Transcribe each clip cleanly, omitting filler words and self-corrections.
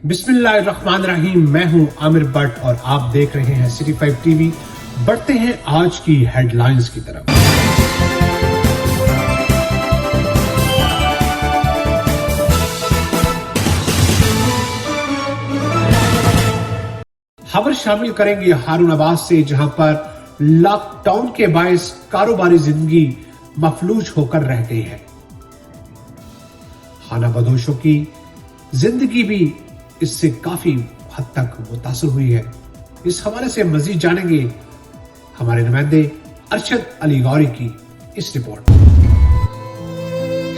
बिस्मिल्लाहिर्रहमानिर्रहीम। मैं हूं आमिर भट्ट और आप देख रहे हैं सिटी 5 टीवी। बढ़ते हैं आज की हेडलाइंस की तरफ। खबर शामिल करेंगे हारून अब्बाद से, जहां पर लॉकडाउन के बायस कारोबारी जिंदगी मफलूज होकर रह गई है। खाना बदोशों की जिंदगी भी इससे काफी हद तक मुतासर हुई है। इस हवाले से मजीद जानेंगे हमारे नुमाइंदे अरशद अली गौरी की इस रिपोर्ट।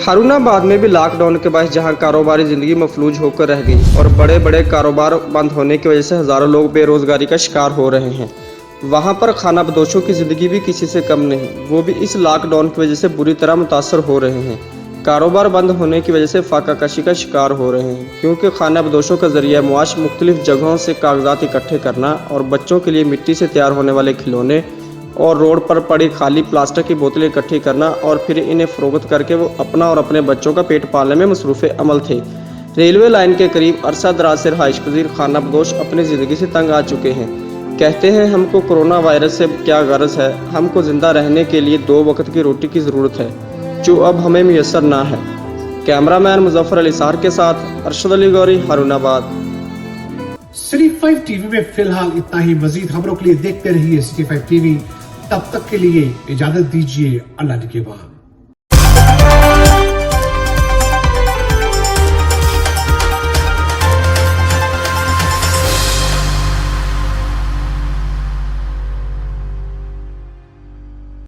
हारूनाबाद में भी लॉकडाउन के बाद जहां कारोबारी जिंदगी मफलूज होकर रह गई और बड़े बड़े कारोबार बंद होने की वजह से हजारों लोग बेरोजगारी का शिकार हो रहे हैं, वहां पर खाना बदोशों की जिंदगी भी किसी से कम नहीं, वो भी इस लॉकडाउन की वजह से बुरी तरह मुतासर हो रहे हैं। कारोबार बंद होने की वजह से फाका कशी का शिकार हो रहे हैं, क्योंकि खाना बदोशों का जरिया मुआश मुख्तलिफ जगहों से कागजात इकट्ठे करना और बच्चों के लिए मिट्टी से तैयार होने वाले खिलौने और रोड पर पड़ी खाली प्लास्टिक की बोतलें इकट्ठी करना और फिर इन्हें फरोख्त करके वो अपना और अपने बच्चों का पेट पालने में मसरूफ़ अमल थे। रेलवे लाइन के करीब अरसा दराज से रहाइश पजीर खाना बदोश अपनी ज़िंदगी से तंग आ चुके हैं। कहते हैं हमको कोरोना वायरस से क्या गर्ज है, हमको ज़िंदा रहने के लिए 2 वक्त की रोटी की ज़रूरत है, जो अब हमें मुयस्सर ना है। कैमरामैन मुजफ्फर अली सार के साथ अरशद अली गौरी, हारूनाबाद। सिटी 5 टीवी में फिलहाल इतना ही। मजीद खबरों के लिए देखते रहिए सिटी 5 टीवी। तब तक के लिए इजाजत दीजिए। अल्लाह निगहबान।